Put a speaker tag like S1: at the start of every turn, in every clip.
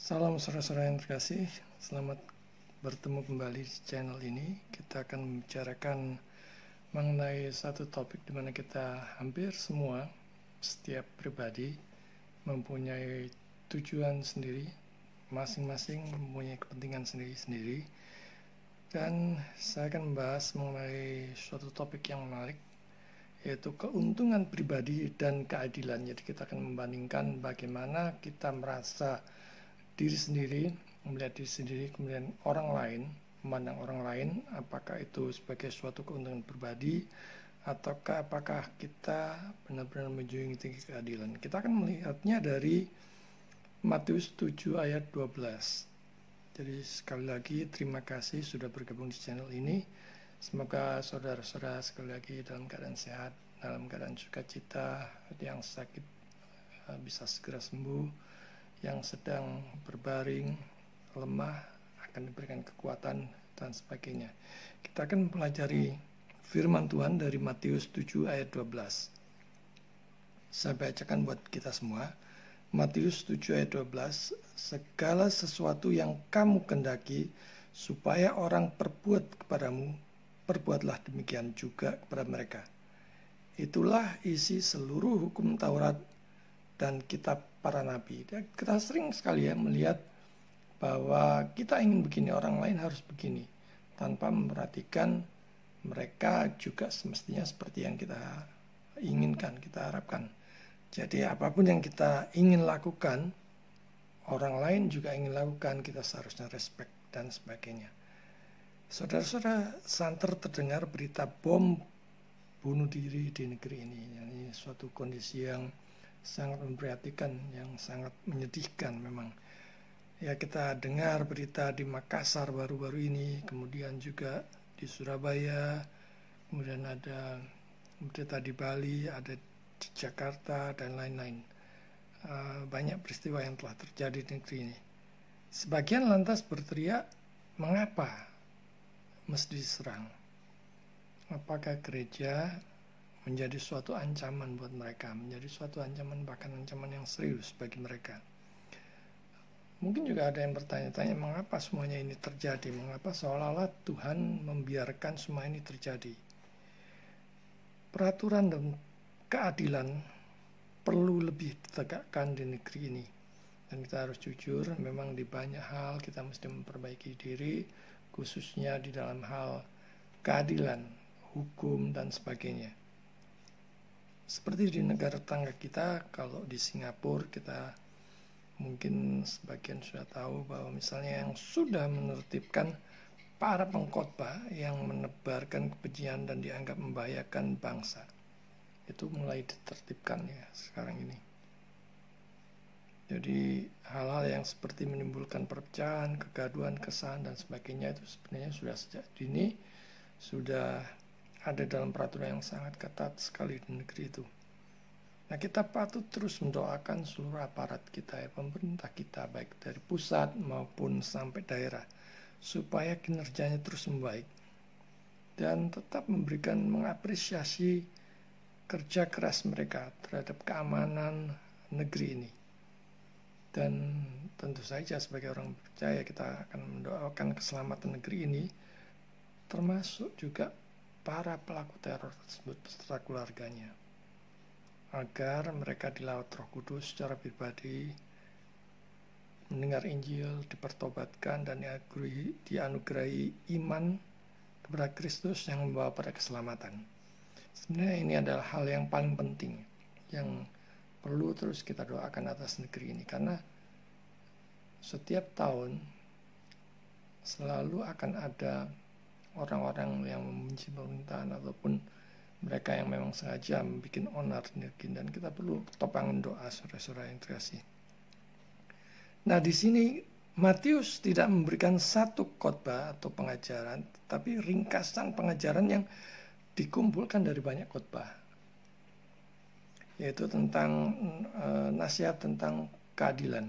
S1: Salam saudara-saudara yang terkasih, selamat bertemu kembali di channel ini. Kita akan membicarakan mengenai satu topik di mana kita hampir semua, setiap pribadi mempunyai tujuan sendiri, masing-masing mempunyai kepentingan sendiri-sendiri. Dan saya akan membahas mengenai suatu topik yang menarik, yaitu keuntungan pribadi dan keadilan. Jadi kita akan membandingkan bagaimana kita merasa diri sendiri, melihat diri sendiri, kemudian orang lain, memandang orang lain, apakah itu sebagai suatu keuntungan pribadi, ataukah apakah kita benar-benar menjunjung tinggi keadilan. Kita akan melihatnya dari Matius 7 ayat 12. Jadi sekali lagi terima kasih sudah bergabung di channel ini. Semoga saudara-saudara sekali lagi dalam keadaan sehat, dalam keadaan sukacita, yang sakit bisa segera sembuh, yang sedang berbaring, lemah akan diberikan kekuatan dan sebagainya. Kita akan mempelajari firman Tuhan dari Matius 7 ayat 12. Saya bacakan buat kita semua. Matius 7 ayat 12, segala sesuatu yang kamu kendaki supaya orang perbuat kepadamu, perbuatlah demikian juga kepada mereka. Itulah isi seluruh hukum Taurat dan kitab para nabi. Kita sering sekali ya melihat bahwa kita ingin begini, orang lain harus begini, tanpa memperhatikan mereka juga semestinya seperti yang kita inginkan, kita harapkan. Jadi apapun yang kita ingin lakukan, orang lain juga ingin lakukan, kita seharusnya respect dan sebagainya. Saudara-saudara, santer terdengar berita bom bunuh diri di negeri ini. Ini suatu kondisi yang sangat memprihatinkan, yang sangat menyedihkan memang. Ya, kita dengar berita di Makassar baru-baru ini, kemudian juga di Surabaya, kemudian ada berita di Bali, ada di Jakarta, dan lain-lain. Banyak peristiwa yang telah terjadi di negeri ini. Sebagian lantas berteriak, mengapa mesti diserang? Apakah gereja menjadi suatu ancaman buat mereka, menjadi suatu ancaman, bahkan ancaman yang serius bagi mereka. Mungkin juga ada yang bertanya-tanya, mengapa semuanya ini terjadi? Mengapa seolah-olah Tuhan membiarkan semua ini terjadi? Peraturan dan keadilan perlu lebih ditegakkan di negeri ini. Dan kita harus jujur, memang di banyak hal kita mesti memperbaiki diri, khususnya di dalam hal keadilan, hukum, dan sebagainya. Seperti di negara tetangga kita, kalau di Singapura kita mungkin sebagian sudah tahu bahwa misalnya yang sudah menertibkan para pengkhotbah yang menebarkan kebencian dan dianggap membahayakan bangsa. Itu mulai ditertibkan ya sekarang ini. Jadi hal-hal yang seperti menimbulkan perpecahan, kegaduhan, kesan dan sebagainya itu sebenarnya sudah sejak dini sudah ada dalam peraturan yang sangat ketat sekali di negeri itu. Nah, kita patut terus mendoakan seluruh aparat kita, ya, pemerintah kita, baik dari pusat maupun sampai daerah, supaya kinerjanya terus membaik dan tetap mengapresiasi kerja keras mereka terhadap keamanan negeri ini. Dan tentu saja sebagai orang percaya kita akan mendoakan keselamatan negeri ini, termasuk juga para pelaku teror tersebut beserta keluarganya, agar mereka dilawat Roh Kudus secara pribadi, mendengar Injil, dipertobatkan dan dianugerahi iman kepada Kristus yang membawa pada keselamatan. Sebenarnya ini adalah hal yang paling penting yang perlu terus kita doakan atas negeri ini, karena setiap tahun selalu akan ada orang-orang yang membenci pemerintahan ataupun mereka yang memang sengaja membuat onar di negeri, dan kita perlu topangan doa saudara-saudara yang terkasih. Nah, di sini Matius tidak memberikan satu khotbah atau pengajaran, tapi ringkasan pengajaran yang dikumpulkan dari banyak khotbah, yaitu tentang nasihat tentang keadilan,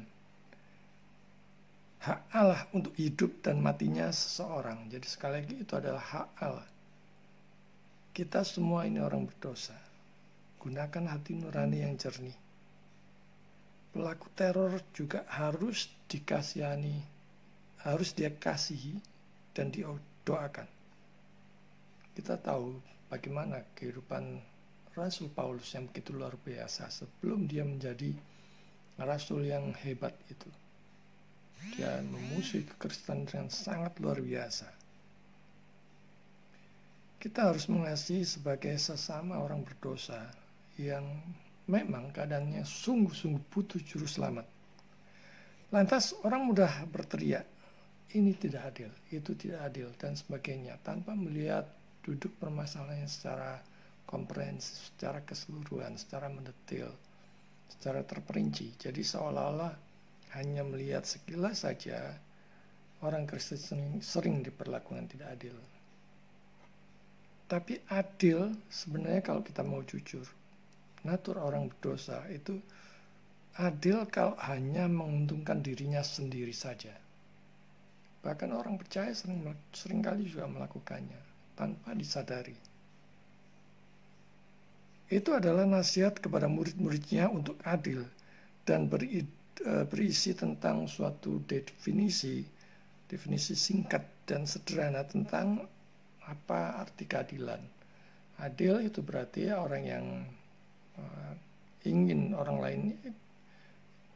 S1: hak Allah untuk hidup dan matinya seseorang. Jadi sekali lagi itu adalah hak Allah. Kita semua ini orang berdosa. Gunakan hati nurani yang jernih. pelaku teror juga harus dikasihani, harus dia kasihi dan didoakan. Kita tahu bagaimana kehidupan Rasul Paulus yang begitu luar biasa sebelum dia menjadi rasul yang hebat itu. Dia memusuhi kekristenan dengan sangat luar biasa. Kita harus mengasihi sebagai sesama orang berdosa yang memang keadaannya sungguh-sungguh butuh juru selamat. Lantas orang mudah berteriak, ini tidak adil, itu tidak adil, dan sebagainya, tanpa melihat duduk permasalahannya secara komprehensif, secara keseluruhan, secara mendetail, secara terperinci. Jadi seolah-olah hanya melihat sekilas saja, orang Kristen sering diperlakukan tidak adil. Tapi adil sebenarnya kalau kita mau jujur, natur orang berdosa itu adil kalau hanya menguntungkan dirinya sendiri saja. Bahkan orang percaya seringkali juga melakukannya tanpa disadari. Itu adalah nasihat kepada murid-muridnya untuk adil dan berisi tentang suatu definisi singkat dan sederhana tentang apa arti keadilan. Adil itu berarti orang yang ingin orang lain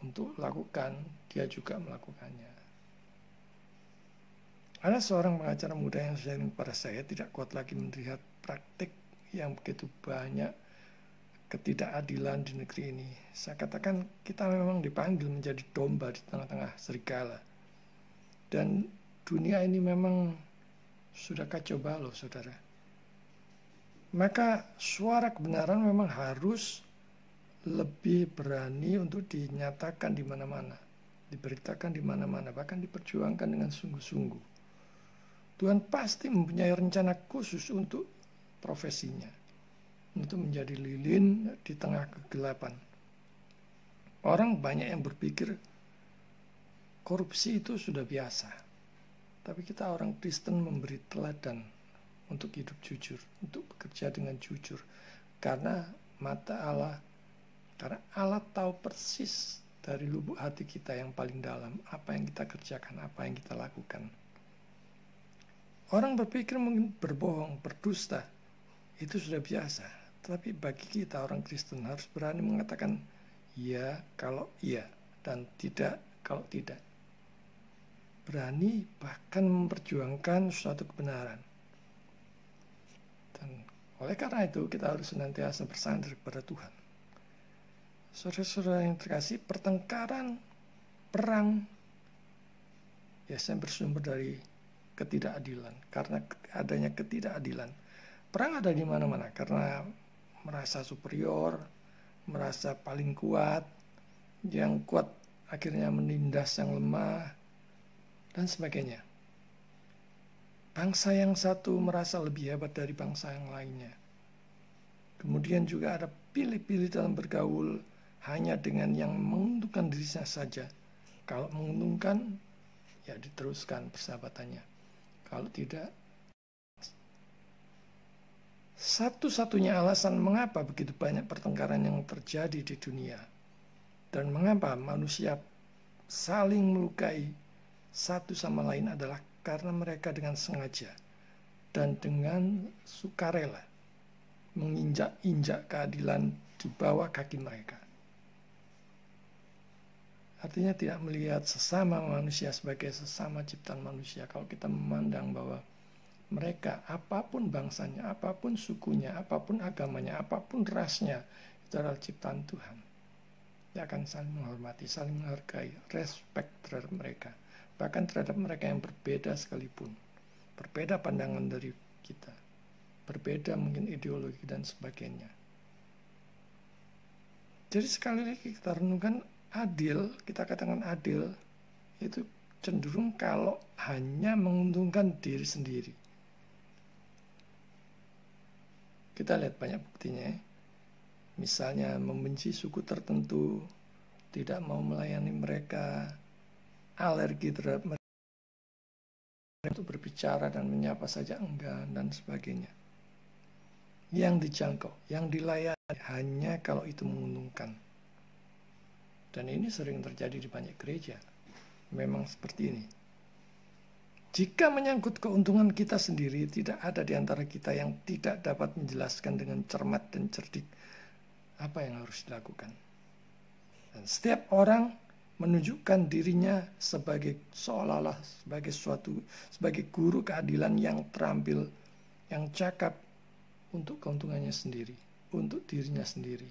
S1: untuk lakukan, dia juga melakukannya. Ada seorang pengacara muda yang sharing pada saya tidak kuat lagi melihat praktik yang begitu banyak ketidakadilan di negeri ini. Saya katakan kita memang dipanggil menjadi domba di tengah-tengah serigala. Dan dunia ini memang sudah kacau balau, saudara. Maka suara kebenaran memang harus lebih berani untuk dinyatakan di mana-mana, diberitakan di mana-mana, bahkan diperjuangkan dengan sungguh-sungguh. Tuhan pasti mempunyai rencana khusus untuk profesinya, untuk menjadi lilin di tengah kegelapan. Orang banyak yang berpikir korupsi itu sudah biasa. Tapi kita orang Kristen memberi teladan untuk hidup jujur, untuk bekerja dengan jujur. Karena karena Allah tahu persis dari lubuk hati kita yang paling dalam, apa yang kita kerjakan, apa yang kita lakukan. Orang berpikir mungkin berbohong, berdusta, itu sudah biasa. Tapi bagi kita orang Kristen harus berani mengatakan iya kalau iya, dan tidak kalau tidak. Berani bahkan memperjuangkan suatu kebenaran. Dan oleh karena itu kita harus senantiasa bersandar kepada Tuhan. Saudara-saudara yang terkasih, pertengkaran, perang, biasanya bersumber dari ketidakadilan. Karena adanya ketidakadilan. Perang ada di mana-mana karena merasa superior, merasa paling kuat, yang kuat akhirnya menindas yang lemah, dan sebagainya. Bangsa yang satu merasa lebih hebat dari bangsa yang lainnya. Kemudian juga ada pilih-pilih dalam bergaul hanya dengan yang menguntungkan dirinya saja. Kalau menguntungkan, ya diteruskan persahabatannya. Kalau tidak, satu-satunya alasan mengapa begitu banyak pertengkaran yang terjadi di dunia dan mengapa manusia saling melukai satu sama lain adalah karena mereka dengan sengaja dan dengan sukarela menginjak-injak keadilan di bawah kaki mereka. Artinya tidak melihat sesama manusia sebagai sesama ciptaan manusia. Kalau kita memandang bahwa mereka, apapun bangsanya, apapun sukunya, apapun agamanya, apapun rasnya, itu adalah ciptaan Tuhan. Dia akan saling menghormati, saling menghargai, respect terhadap mereka. Bahkan terhadap mereka yang berbeda sekalipun. Berbeda pandangan dari kita. Berbeda mungkin ideologi dan sebagainya. Jadi sekali lagi kita renungkan adil, kita katakan adil, itu cenderung kalau hanya menguntungkan diri sendiri. Kita lihat banyak buktinya. Misalnya membenci suku tertentu, tidak mau melayani mereka, alergi terhadap mereka untuk berbicara dan menyapa saja enggan, dan sebagainya. Yang dijangkau, yang dilayani hanya kalau itu menguntungkan. Dan ini sering terjadi di banyak gereja. Memang seperti ini. Jika menyangkut keuntungan kita sendiri, tidak ada di antara kita yang tidak dapat menjelaskan dengan cermat dan cerdik apa yang harus dilakukan. Dan setiap orang menunjukkan dirinya seolah-olah sebagai guru keadilan yang terampil, yang cakap untuk keuntungannya sendiri, untuk dirinya sendiri.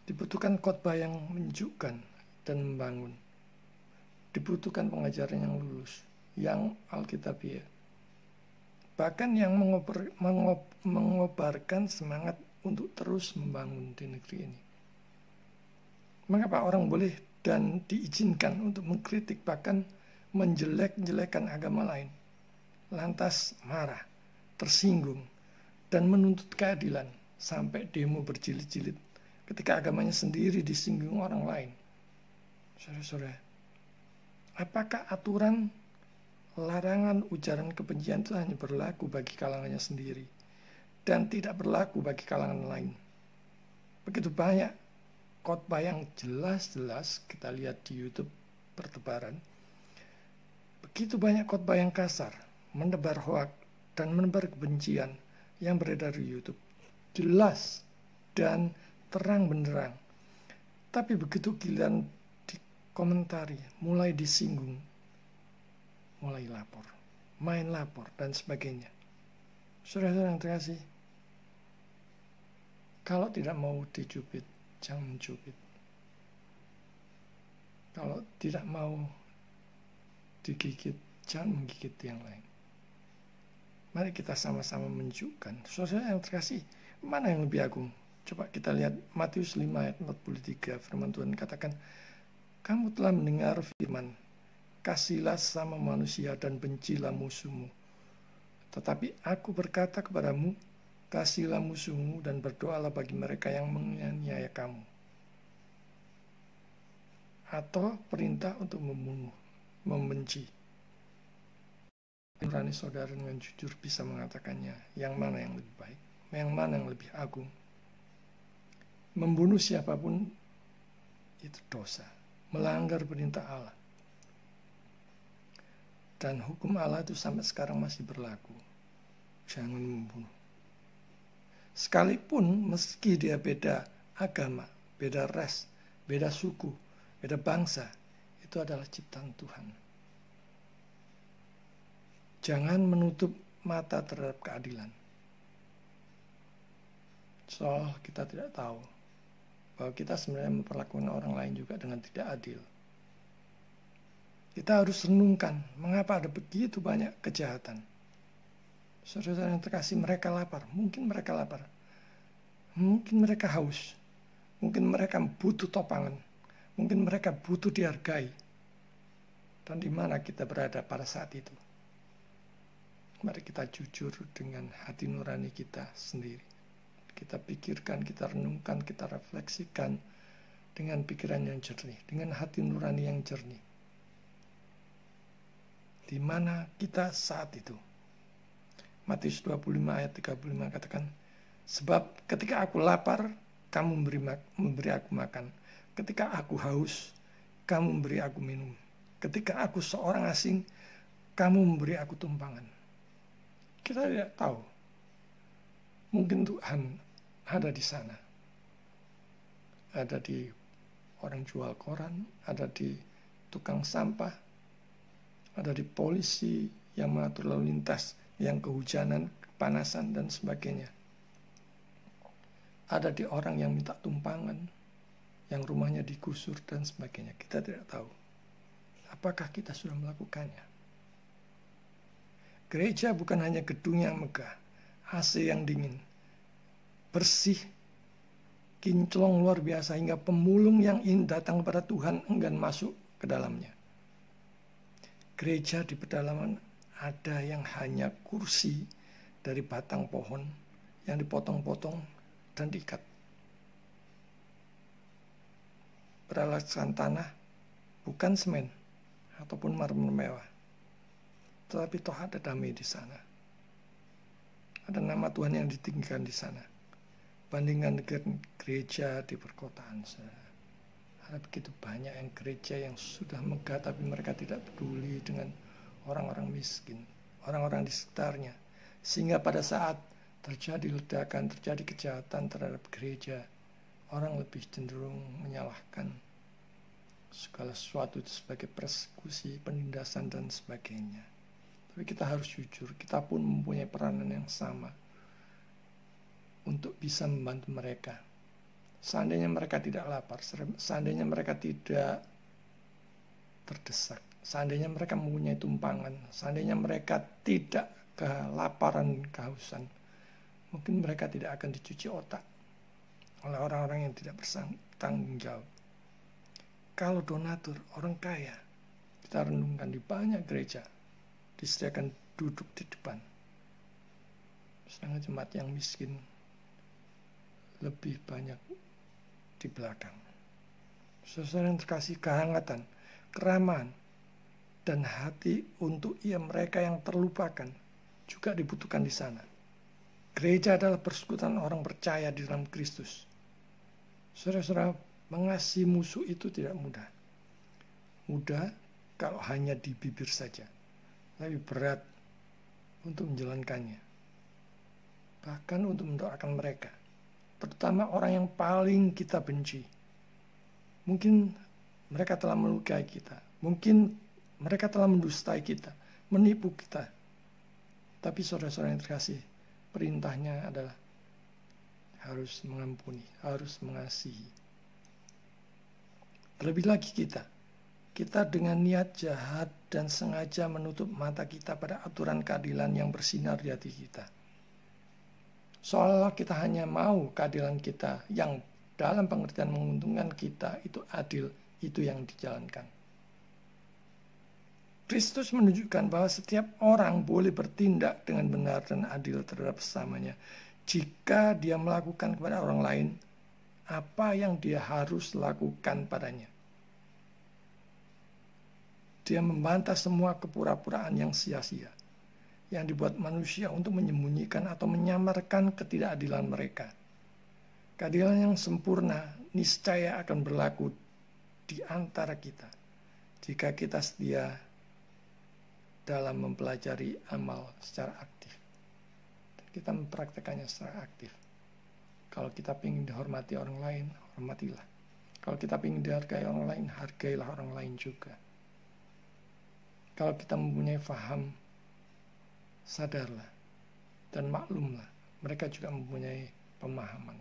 S1: Dibutuhkan khotbah yang menyejukkan dan membangun. Dibutuhkan pengajaran yang lulus, yang alkitabiah. Bahkan yang mengobarkan semangat untuk terus membangun di negeri ini. Mengapa orang boleh dan diizinkan untuk mengkritik, bahkan menjelek-jelekan agama lain, lantas marah, tersinggung, dan menuntut keadilan sampai demo berjilid-jilid ketika agamanya sendiri disinggung orang lain? Saudara-saudara, apakah aturan larangan ujaran kebencian itu hanya berlaku bagi kalangannya sendiri dan tidak berlaku bagi kalangan lain? Begitu banyak khotbah yang jelas-jelas kita lihat di YouTube bertebaran. Begitu banyak khotbah yang kasar, menebar hoak dan menebar kebencian yang beredar di YouTube. Jelas dan terang benderang. Tapi begitu giliran dikomentari, mulai disinggung, mulai lapor, main lapor dan sebagainya. Saudara-saudara yang terkasih, kalau tidak mau dicubit, jangan mencubit. Kalau tidak mau digigit, jangan menggigit yang lain. Mari kita sama-sama menunjukkan. Saudara yang terkasih, mana yang lebih agung? Coba kita lihat Matius 5 ayat 43. Firman Tuhan katakan, kamu telah mendengar firman, kasihlah sama manusia dan bencilah musuhmu. Tetapi aku berkata kepadamu, kasihlah musuhmu dan berdoalah bagi mereka yang menganiaya kamu. Atau perintah untuk membunuh, membenci. Nurani saudara dengan jujur bisa mengatakannya, yang mana yang lebih baik, yang mana yang lebih agung. Membunuh siapapun itu dosa, melanggar perintah Allah. Dan hukum Allah itu sampai sekarang masih berlaku. Jangan membunuh. Sekalipun meski dia beda agama, beda ras, beda suku, beda bangsa, itu adalah ciptaan Tuhan. Jangan menutup mata terhadap keadilan. Soal kita tidak tahu bahwa kita sebenarnya memperlakukan orang lain juga dengan tidak adil. Kita harus renungkan mengapa ada begitu banyak kejahatan. Saudara yang terkasih, mereka lapar. Mungkin mereka lapar. Mungkin mereka haus. Mungkin mereka butuh topangan. Mungkin mereka butuh dihargai. Dan di mana kita berada pada saat itu? Mari kita jujur dengan hati nurani kita sendiri. Kita pikirkan, kita renungkan, kita refleksikan dengan pikiran yang jernih, dengan hati nurani yang jernih. Di mana kita saat itu? Matius 25 ayat 35 katakan, sebab ketika aku lapar, kamu memberi aku makan. Ketika aku haus, kamu memberi aku minum. Ketika aku seorang asing, kamu memberi aku tumpangan. Kita tidak tahu. Mungkin Tuhan ada di sana. Ada di orang jual koran, ada di tukang sampah, ada di polisi yang mengatur lalu lintas, yang kehujanan, kepanasan, dan sebagainya. Ada di orang yang minta tumpangan, yang rumahnya digusur, dan sebagainya. Kita tidak tahu. Apakah kita sudah melakukannya? Gereja bukan hanya gedung yang megah, AC yang dingin, bersih, kinclong luar biasa, hingga pemulung yang ingin datang kepada Tuhan enggan masuk ke dalamnya. Gereja di pedalaman ada yang hanya kursi dari batang pohon yang dipotong-potong dan diikat. Beralaskan tanah, bukan semen ataupun marmer mewah. Tetapi toh ada damai di sana. Ada nama Tuhan yang ditinggikan di sana. Bandingkan dengan gereja di perkotaan. Ada begitu banyak yang gereja yang sudah megah, tapi mereka tidak peduli dengan orang-orang miskin, orang-orang di sekitarnya. Sehingga pada saat terjadi ledakan, terjadi kejahatan terhadap gereja, orang lebih cenderung menyalahkan segala sesuatu itu sebagai persekusi, penindasan, dan sebagainya. Tapi kita harus jujur, kita pun mempunyai peranan yang sama untuk bisa membantu mereka. Seandainya mereka tidak lapar, seandainya mereka tidak terdesak, seandainya mereka mempunyai tumpangan, seandainya mereka tidak kelaparan, kehausan, mungkin mereka tidak akan dicuci otak oleh orang-orang yang tidak bertanggung jawab. Kalau donatur, orang kaya, kita renungkan di banyak gereja, disediakan duduk di depan. Sedangkan jemaat yang miskin lebih banyak di belakang. Saudara yang terkasih, kehangatan, keramahan, dan hati untuk mereka yang terlupakan juga dibutuhkan di sana. Gereja adalah persekutuan orang percaya di dalam Kristus. Saudara-saudara, mengasihi musuh itu tidak mudah. Mudah kalau hanya di bibir saja, tapi berat untuk menjalankannya. Bahkan untuk mendoakan mereka, terutama orang yang paling kita benci. Mungkin mereka telah melukai kita, mungkin mereka telah mendustai kita, menipu kita. Tapi saudara-saudara yang terkasih, perintahnya adalah harus mengampuni, harus mengasihi. Terlebih lagi kita dengan niat jahat dan sengaja menutup mata kita pada aturan keadilan yang bersinar di hati kita. Seolah kita hanya mau keadilan kita yang dalam pengertian menguntungkan kita itu adil, itu yang dijalankan. Kristus menunjukkan bahwa setiap orang boleh bertindak dengan benar dan adil terhadap sesamanya jika dia melakukan kepada orang lain apa yang dia harus lakukan padanya. Dia membantah semua kepura-puraan yang sia-sia yang dibuat manusia untuk menyembunyikan atau menyamarkan ketidakadilan mereka. Keadilan yang sempurna niscaya akan berlaku di antara kita jika kita setia dalam mempelajari amal secara aktif. Dan kita mempraktekannya secara aktif. Kalau kita ingin dihormati orang lain, hormatilah. Kalau kita ingin dihargai orang lain, hargailah orang lain juga. Kalau kita mempunyai faham, sadarlah dan maklumlah, mereka juga mempunyai pemahaman.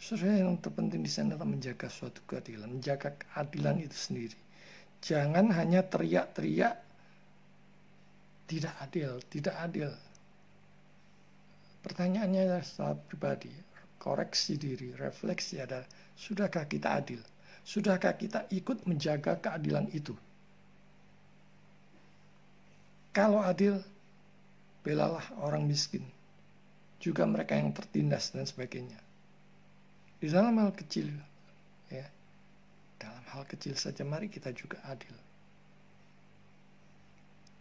S1: Saudara, yang terpenting di sana adalah menjaga suatu keadilan, menjaga keadilan itu sendiri. Jangan hanya teriak-teriak tidak adil, tidak adil. Pertanyaannya adalah secara pribadi, koreksi diri, refleksi adalah, sudahkah kita adil? Sudahkah kita ikut menjaga keadilan itu? Kalau adil, belalah orang miskin, juga mereka yang tertindas dan sebagainya. Di dalam hal kecil, ya, dalam hal kecil saja mari kita juga adil.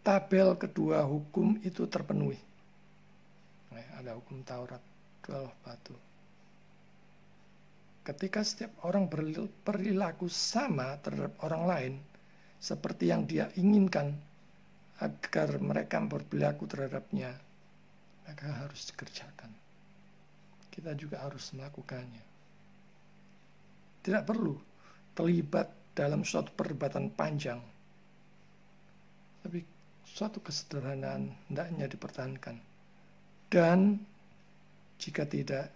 S1: Tabel kedua hukum itu terpenuhi. Ada hukum Taurat, 12 batu. Ketika setiap orang berperilaku sama terhadap orang lain, seperti yang dia inginkan agar mereka berperilaku terhadapnya, maka harus dikerjakan. Kita juga harus melakukannya. Tidak perlu terlibat dalam suatu perdebatan panjang, tapi suatu kesederhanaan hendaknya dipertahankan. Dan jika tidak,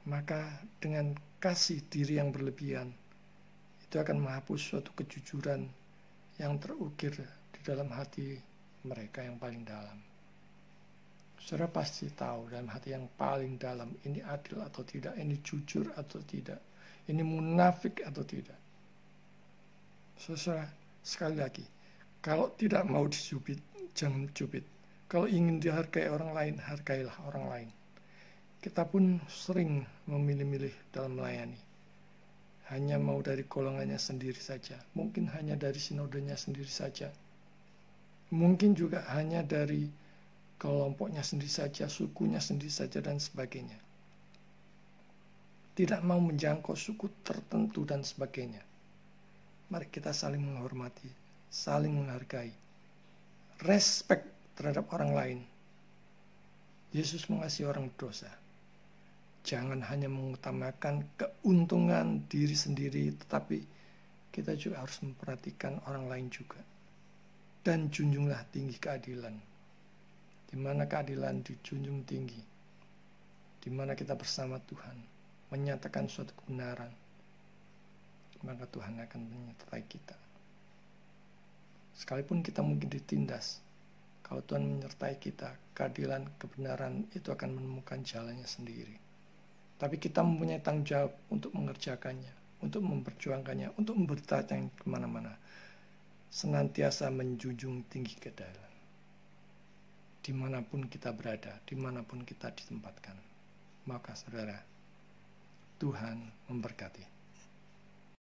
S1: maka dengan kasih diri yang berlebihan, itu akan menghapus suatu kejujuran yang terukir di dalam hati mereka yang paling dalam. Saudara pasti tahu dalam hati yang paling dalam, ini adil atau tidak, ini jujur atau tidak, ini munafik atau tidak. Saudara, sekali lagi, kalau tidak mau dicubit, jangan cubit. Kalau ingin dihargai orang lain, hargailah orang lain. Kita pun sering memilih-milih dalam melayani. Hanya mau dari golongannya sendiri saja. Mungkin hanya dari sinodenya sendiri saja. Mungkin juga hanya dari kelompoknya sendiri saja, sukunya sendiri saja, dan sebagainya. tidak mau menjangkau suku tertentu dan sebagainya. Mari kita saling menghormati, saling menghargai, respect terhadap orang lain. Yesus mengasihi orang berdosa. Jangan hanya mengutamakan keuntungan diri sendiri, tetapi kita juga harus memperhatikan orang lain juga. Dan junjunglah tinggi keadilan. Di mana keadilan dijunjung tinggi, di mana kita bersama Tuhan menyatakan suatu kebenaran, maka Tuhan akan menyertai kita. Sekalipun kita mungkin ditindas, kalau Tuhan menyertai kita, keadilan, kebenaran itu akan menemukan jalannya sendiri. Tapi kita mempunyai tanggung jawab untuk mengerjakannya, untuk memperjuangkannya, untuk memberitakan kemana-mana. Senantiasa menjunjung tinggi keadilan. Dimanapun kita berada, dimanapun kita ditempatkan. Maka saudara, Tuhan memberkati.